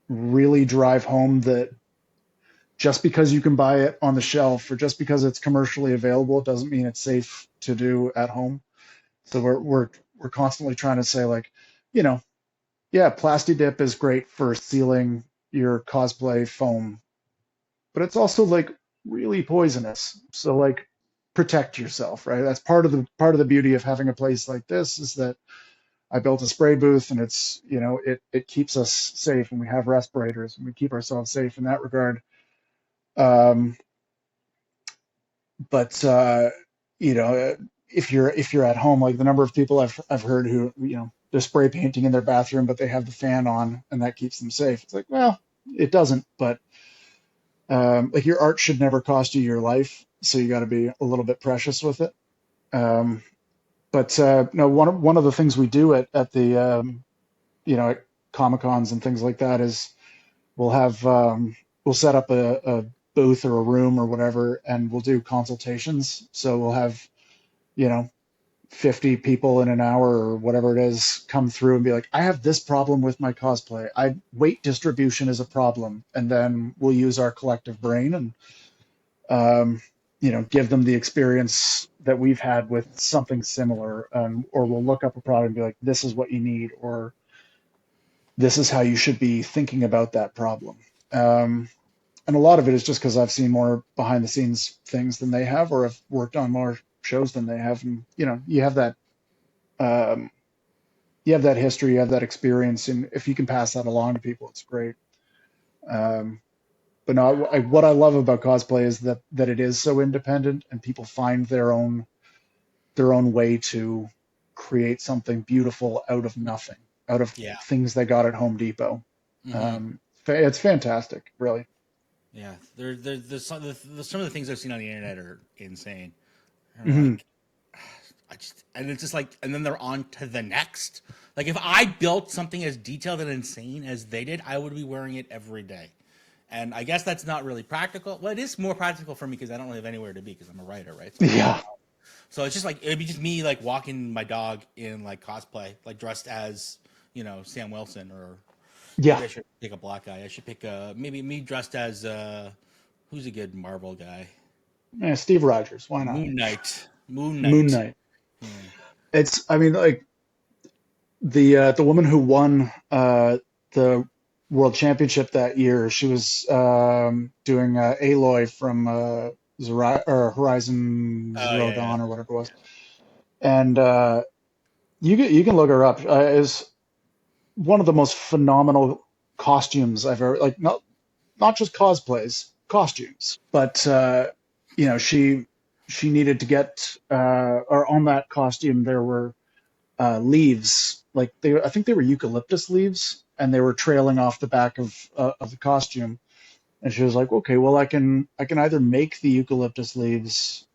really drive home that just because you can buy it on the shelf or just because it's commercially available doesn't mean it's safe to do at home. So we're constantly trying to say like, you know, yeah, Plasti Dip is great for sealing your cosplay foam, but it's also like really poisonous. So like protect yourself, right? That's part of the beauty of having a place like this is that I built a spray booth and it's, it keeps us safe and we have respirators and we keep ourselves safe in that regard. Um, but you know, if you're at home, like the number of people I've heard who, they're spray painting in their bathroom, but they have the fan on and that keeps them safe. It's like, well, it doesn't, but like your art should never cost you your life, so you got to be a little bit precious with it. Um, but no, one of the things we do at the at Comic Cons and things like that is we'll have we'll set up a booth or a room or whatever, and we'll do consultations. So we'll have you know 50 people in an hour or whatever it is come through and be like, I have this problem with my cosplay. I weight distribution is a problem, and then we'll use our collective brain and um, give them the experience that we've had with something similar, or we'll look up a product and be like, this is what you need, or this is how you should be thinking about that problem. Um, and a lot of it is just because I've seen more behind the scenes things than they have, or I've worked on more shows than they have, and um, you have that history, you have that experience, and if you can pass that along to people, it's great. Um, but no, what I love about cosplay is that it is so independent, and people find their own way to create something beautiful out of nothing, out of Yeah. things they got at Home Depot. Hmm. It's fantastic, really. Yeah. There's some of the things I've seen on the internet are insane. And Hmm. like, and it's just like, and then they're on to the next. Like, if I built something as detailed and insane as they did, I would be wearing it every day. And I guess that's not really practical. Well, it is more practical for me because I don't really have anywhere to be because I'm a writer, right? So I live Yeah, So it's just like it'd be just me like walking my dog in like cosplay, like dressed as Sam Wilson, or maybe yeah. I should pick a black guy. I should pick maybe me dressed as who's a good Marvel guy? Yeah, Steve Rogers, why not? Moon Knight. Moon Moon Knight. Knight. Yeah. I mean, like the woman who won the world championship that year, she was doing Aloy from Horizon Oh Zero yeah, yeah. Dawn or whatever it was, and you can look her up. Is one of the most phenomenal costumes I've ever like. Not just cosplays, costumes, but she needed to get or on that costume there were leaves, like I think they were eucalyptus leaves, and they were trailing off the back of the costume. And she was like, okay, well, I can either make the eucalyptus leaves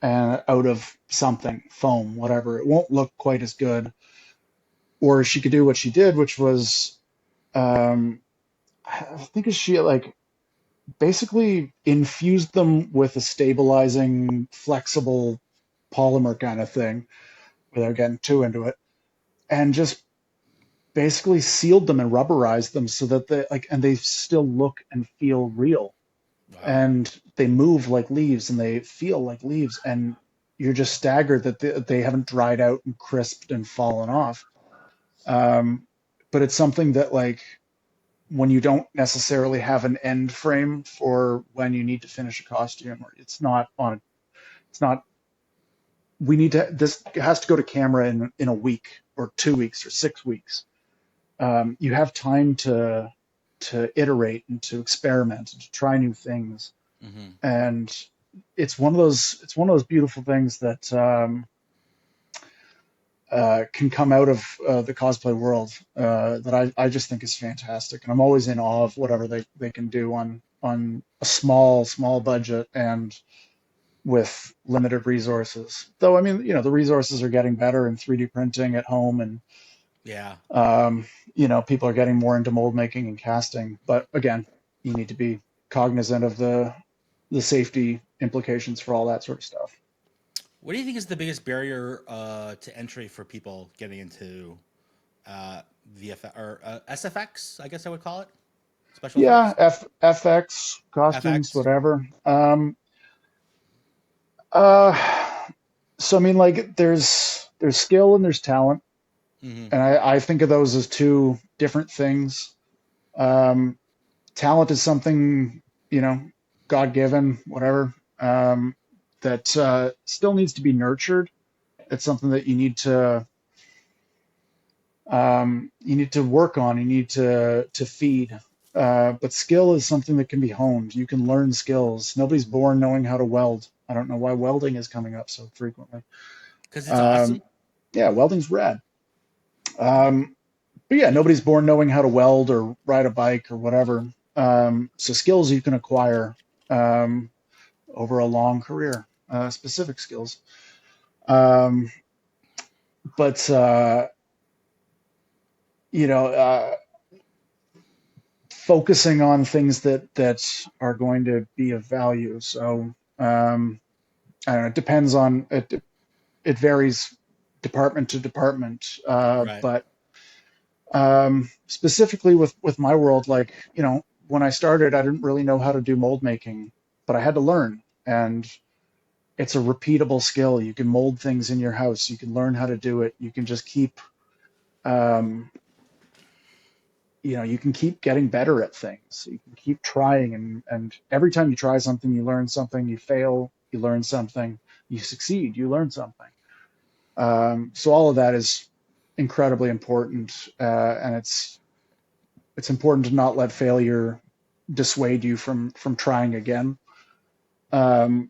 out of something, foam, whatever. It won't look quite as good, or she could do what she did, which was um, I think she like basically infused them with a stabilizing, flexible polymer kind of thing without getting too into it, and just basically sealed them and rubberized them so that they still look and feel real, Wow. and they move like leaves and they feel like leaves, and you're just staggered that they haven't dried out and crisped and fallen off. Um, but it's something that like when you don't necessarily have an end frame for when you need to finish a costume, or it's not we need to this has to go to camera in a week or 2 weeks or 6 weeks. You have time to iterate and to experiment and to try new things, Hmm. and it's one of those beautiful things that can come out of the cosplay world that I just think is fantastic, and I'm always in awe of whatever they can do on a small budget and with limited resources. Though I mean, the resources are getting better in 3D printing at home, and Yeah. People are getting more into mold making and casting, but again, you need to be cognizant of the safety implications for all that sort of stuff. What do you think is the biggest barrier to entry for people getting into uh, VFX or SFX? I guess I would call it special Yeah, effects. FX, costumes, FX. whatever. Uh, so I mean, like, there's skill and there's talent, Hmm. and I think of those as two different things. Um, Talent is something, you know, God given, whatever, that still needs to be nurtured. It's something that you need to work on. You need to feed. But skill is something that can be honed. You can learn skills. Nobody's born knowing how to weld. I don't know why welding is coming up so frequently. Because it's awesome. Um, yeah, welding's rad. But yeah, nobody's born knowing how to weld or ride a bike or whatever. So skills you can acquire um, over a long career, specific skills. Um, but you know, focusing on things that are going to be of value. So I don't know. It depends on it. It varies department to department. Right. But specifically with my world, like, when I started, I didn't really know how to do mold making, but I had to learn. And it's a repeatable skill. You can mold things in your house. You can learn how to do it. You can just keep, um, you can keep getting better at things. You can keep trying, and every time you try something, you learn something. You fail, you learn something. You succeed, you learn something. So all of that is incredibly important, and it's important to not let failure dissuade you from trying again. Um,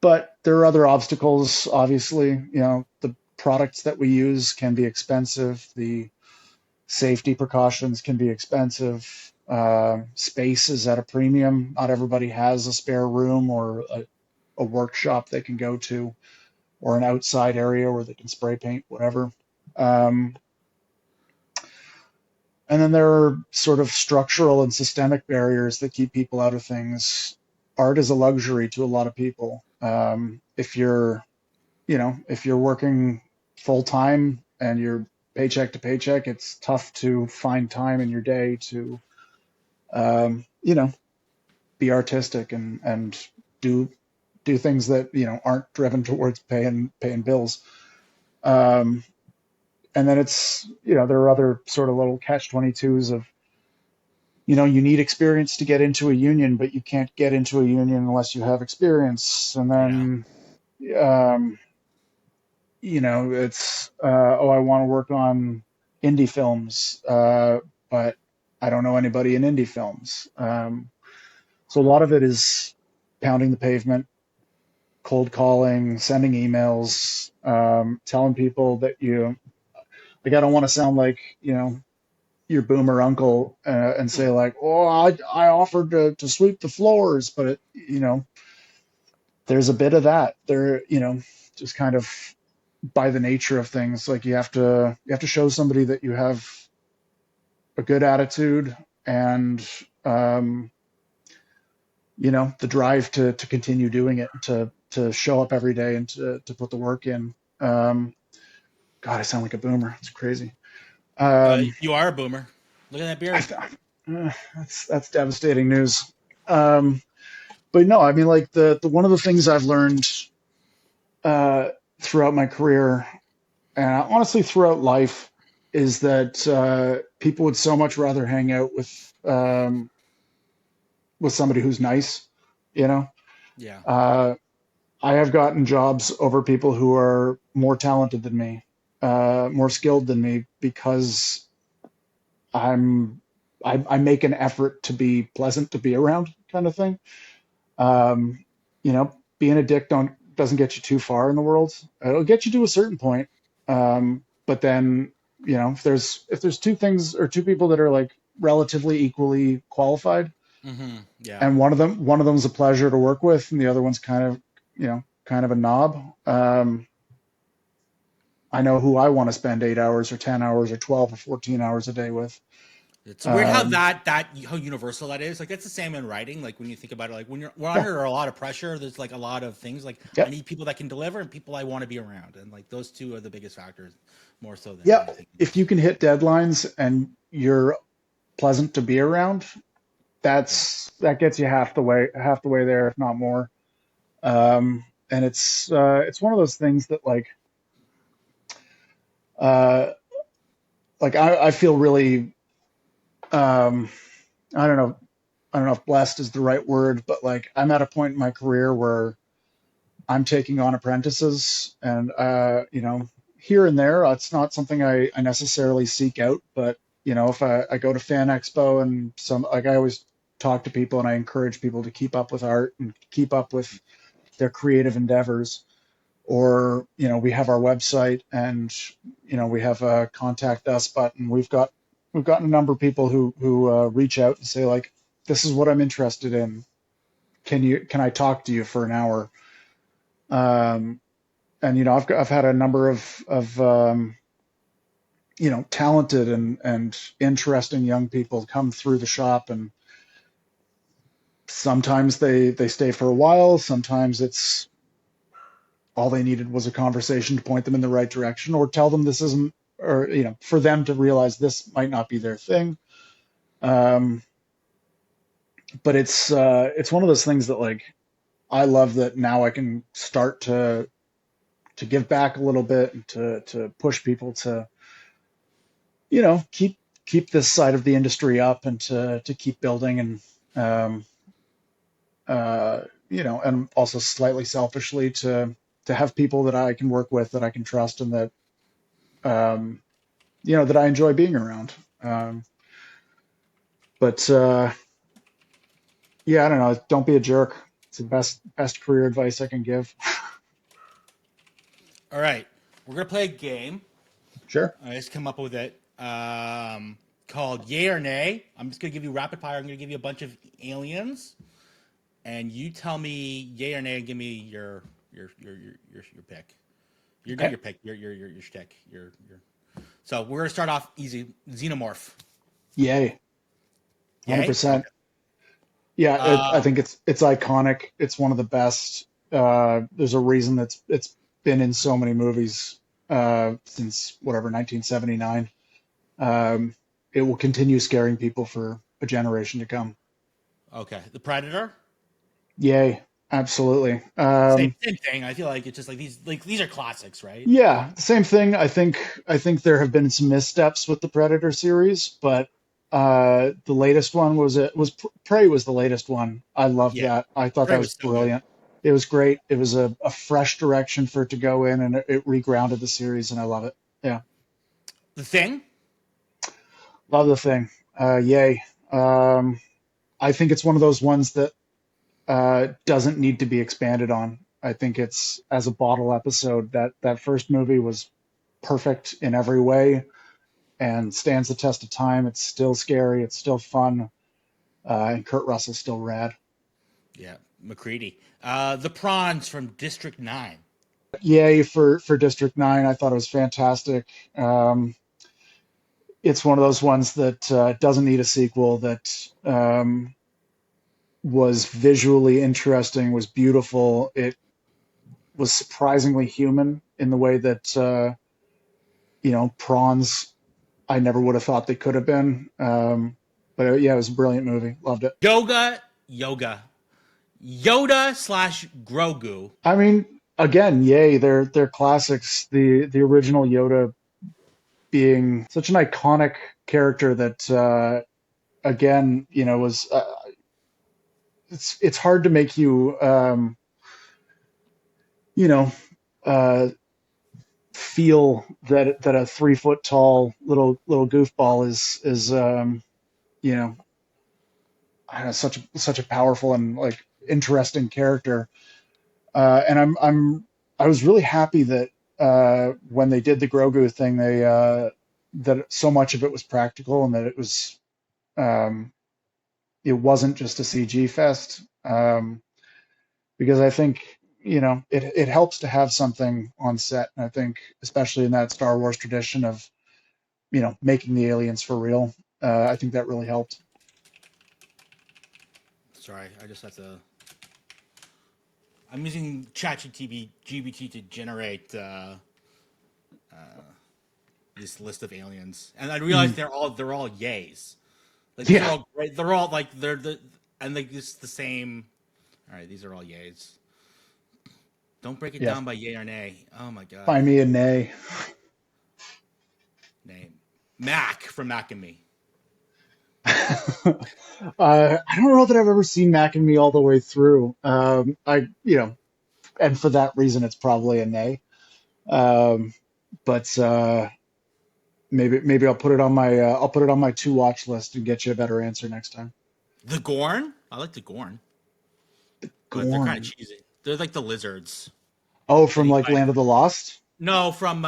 but there are other obstacles. Obviously, the products that we use can be expensive. The safety precautions can be expensive. Space is at a premium. Not everybody has a spare room or a workshop they can go to, or an outside area where they can spray paint, whatever. Um, and then there are sort of structural and systemic barriers that keep people out of things. Art is a luxury to a lot of people. If you're working full time and you're paycheck to paycheck, it's tough to find time in your day to, um, you know, be artistic and do do things that aren't driven towards paying bills. Um, and then there are other sort of little catch 22s of, you need experience to get into a union, but you can't get into a union unless you have experience. And Yeah. then, um, it's, oh, I want to work on indie films, but I don't know anybody in indie films. So a lot of it is pounding the pavement, cold calling, sending emails, telling people that like, I don't want to sound like, your boomer uncle, and say like, oh, I offered to sweep the floors, but there's a bit of that there, just kind of by the nature of things. Like, you have to show somebody that you have a good attitude and, um, the drive to continue doing it, to show up every day and to put the work in. Um, God, I sound like a boomer. It's crazy. Um, You are a boomer. Look at that beard. that's devastating news. Um, but no, I mean, like, the one of the things I've learned uh, throughout my career, and honestly throughout life, is that people would so much rather hang out with somebody who's nice. You know, Yeah. uh, I have gotten jobs over people who are more talented than me, more skilled than me, because I'm I make an effort to be pleasant to be around, kind of thing. Um, Being a dick doesn't get you too far in the world. It'll get you to a certain point, but then, if there's two things or two people that are like relatively equally qualified, Hmm. Yeah. and one of them's a pleasure to work with, and the other one's kind of a knob. I know who I want to spend 8 hours or 10 hours or 12 or 14 hours a day with. It's weird how Um, how universal that is. Like that's the same in writing. Like when you think about it, like when we're yeah, under a lot of pressure, there's like a lot of things. Like I yep, need people that can deliver and people I want to be around, and like those two are the biggest factors, more so than yep. anything If you else. can hit deadlines and you're pleasant to be around, Yeah. that gets you half the way there, if not more. And it's one of those things that uh, I feel really um, I don't know I don't know if blessed is the right word, but like I'm at a point in my career where I'm taking on apprentices, and here and there, it's not something I necessarily seek out, but if I go to Fan Expo and some like I always talk to people and I encourage people to keep up with art and keep up with their creative endeavors. Or we have our website, and we have a contact us button. We've gotten a number of people who reach out and say like, this is what I'm interested in. Can I talk to you for an hour? Um, and I've had a number of talented and interesting young people come through the shop, and sometimes they stay for a while. Sometimes it's all they needed was a conversation to point them in the right direction, or tell them this isn't, or for them to realize this might not be their thing. um but it's one of those things that like I love that now I can start to give back a little bit and to push people to keep this side of the industry up, and to keep building, and um uh and also slightly selfishly to have people that I can work with, that I can trust, and that um that I enjoy being around. Um, but yeah, I don't know. Don't be a jerk. It's the best career advice I can give. All right, we're gonna play a game. Sure. I just come up with it. Called Yay or Nay. I'm just gonna give you rapid fire. I'm gonna give you a bunch of aliens, and you tell me yay or nay, and give me your pick. You're not Okay. your pick. Your shtick. Your. So we're gonna start off easy. Xenomorph. Yay. Yay. 100%. Okay. Yeah, I Uh, think it's iconic. It's one of the best. There's a reason it's been in so many movies since whatever 1979. Um, it will continue scaring people for a generation to come. okay. The Predator. Yay. Absolutely. Same thing. I feel like it's just like these are classics, right? Yeah, same thing. I think there have been some missteps with the Predator series, but the latest one was Prey was the latest one. I loved Yeah. that. I thought that Prey was was so good. brilliant. It was great. It was a fresh direction for it to go in, and it regrounded the series, and I love it. Yeah, The Thing. love the thing. Yay. Um, I think it's one of those ones that doesn't need to be expanded on. I think it's as a bottle episode, that first movie was perfect in every way and stands the test of time. It's still scary. It's still fun. And Kurt Russell's still rad. Yeah. McCready. The Prawns from District 9. Yay for District 9. I thought it was fantastic. It's one of those ones that doesn't need a sequel, that was visually interesting, was beautiful. It was surprisingly human in the way that, prawns, I never would have thought they could have been. But yeah, it was a brilliant movie. Loved it. Yoga. Yoda slash Grogu. I mean, again, yay, they're classics. The original Yoda being such an iconic character that again, was it's hard to make you you know uh, feel that a 3 foot tall little goofball is you know I don't know, such a powerful and like interesting character. And I was really happy that when they did the Grogu thing, they that so much of it was practical, and that um, it wasn't just a CG fest. Because I think it helps to have something on set. And I think, especially in that Star Wars tradition of, making the aliens for real, I think that really helped. Sorry, I just have to. I'm using ChatGPT to generate this list of aliens, and I realized they're all yays. Like these are Yeah. all great. They're all like they're the and like it's the same. All right, these are all yays. Don't break it Yeah. down by yay or nay. Oh my god. Find me a nay. Name Mac from Mac and Me. I don't know that I've ever seen Mac and Me all the way through. And for that reason, it's probably a nay. But maybe I'll put it on my to watch list and get you a better answer next time. The Gorn. I like the Gorn, but they're kind of Gorn. cheesy. They're like the lizards. Oh, That from you like fight. Land of the Lost. No, from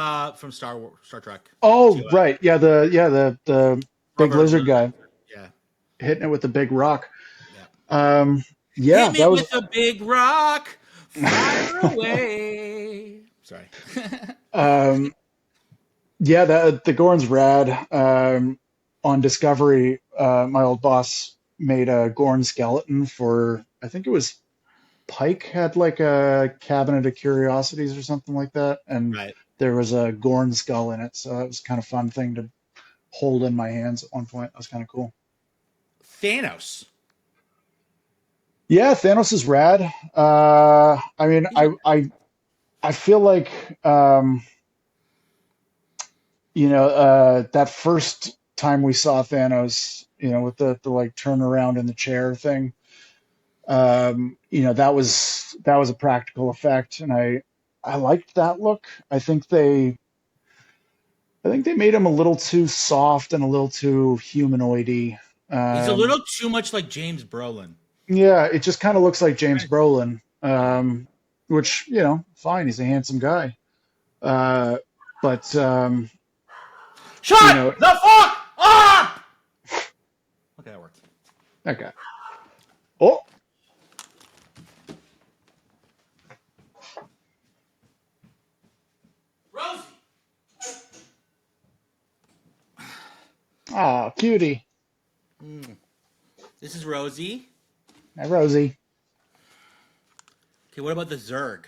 Star Trek. Oh, To, right. Yeah, the big Rubber lizard lizard. guy Yeah, hitting it with the big rock. yeah. Yeah, Hit me that was with a big rock, fire away. Sorry. um yeah, the Gorn's rad. On Discovery, my old boss made a Gorn skeleton for, I think it was Pike had like a cabinet of curiosities or something like that, and Right. there was a Gorn skull in it, so it was kind of fun thing to hold in my hands at one point. That was kind of cool. Thanos. Yeah, Thanos is rad. I mean, He's a, I feel like that first time we saw Thanos, with the like turn around in the chair thing, that was a practical effect, and I liked that look. I think they made him a little too soft and a little too humanoidy. he's a Um, little too much like James Brolin. yeah, it just kind of looks like James Right. Brolin, Yeah. which, fine, he's a handsome guy. But you Shut know, the fuck up! Okay, that worked. okay. Oh, Rosie. cutie. This is Rosie. Hi, Rosie. Okay, what about the Zerg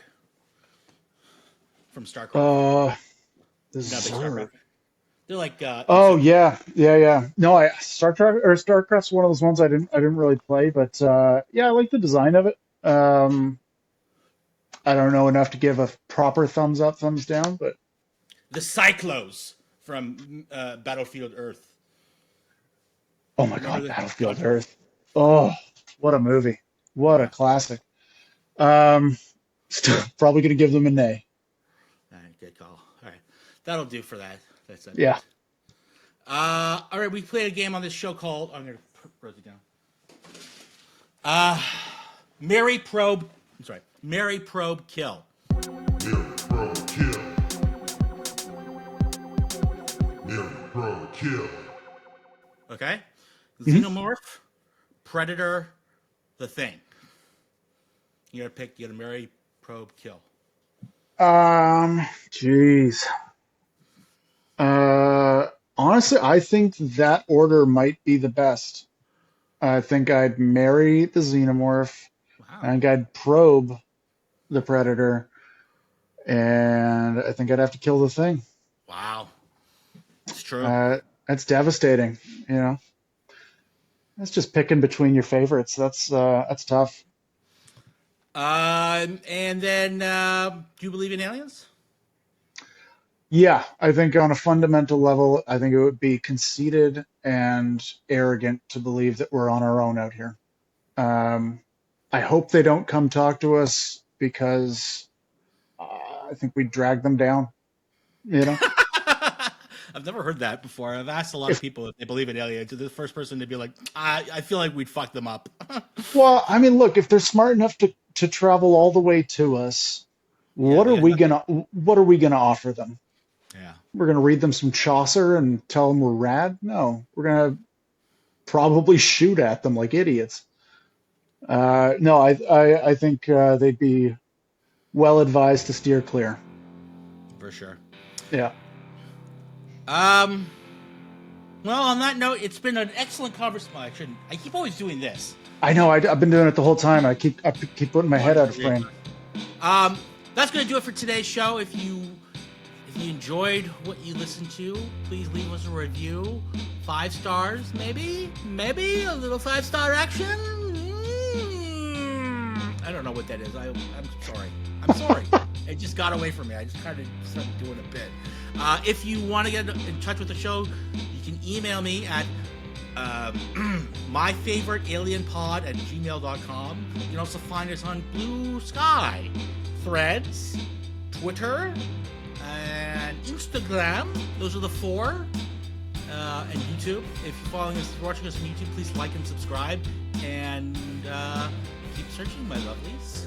from StarCraft? The Not big Zerg. StarCraft. They're like Oh insect. yeah. No, Star Trek or StarCraft's one of those ones I didn't really play, but yeah, I like the design of it. I don't know enough to give a proper thumbs up, thumbs down, but The Cyclos from Battlefield Earth. oh my Remember God, the Battlefield Earth. Oh, what a movie. What a Yeah. classic. Um, Still probably gonna give them a nay. All right, good call. All right, that'll do for that. That's it. Yeah. All right, we played a game on this show called. I'm gonna put Rosie down. Uh, Mary Probe. I'm sorry, Mary Probe Kill. Nearly pro kill. Nearly pro kill. Okay, Mhm. Xenomorph, Predator, the Thing. You gotta pick. You gotta Mary Probe Kill. Jeez. Honestly, I think that order might be the best. I think I'd marry the xenomorph. I Wow. think I'd probe the predator, and I think I'd have to kill the thing. Wow. It's true. That's devastating. You know, that's just picking between your favorites. That's tough. And then, do you believe in aliens? Yeah, I think on a fundamental level, I think it would be conceited and arrogant to believe that we're on our own out here. Um, I hope they don't come talk to us because I think we drag them down. You know, I've never heard that before. I've asked a lot of if people if they believe in aliens. The first person to be like, I feel like we'd fuck them up. well, I mean, look, if they're smart enough to travel all the way to us, Yeah, what they are got we nothing. gonna offer them? Yeah. We're gonna read them some Chaucer and tell them we're rad? No, we're gonna probably shoot at them like idiots. No, I think they'd be well advised to steer clear. For sure. Yeah. Well, on that note, it's been an excellent conversation. I keep always doing this. I know. I've been doing it the whole time. I keep putting my head out of frame. That's going to do it for today's show. If you enjoyed what you listened to, please leave us a review. 5 stars, maybe a little 5-star action. I don't know what that is. I'm sorry. It just got away from me. I just kind of started doing a bit. If you want to get in touch with the show, you can email me at myfavoritealienpod@gmail.com. You can also find us on Blue Sky, Threads, Twitter, and Instagram. Those are the 4. And YouTube. If you're watching us on YouTube, please like and subscribe. And keep searching, my lovelies.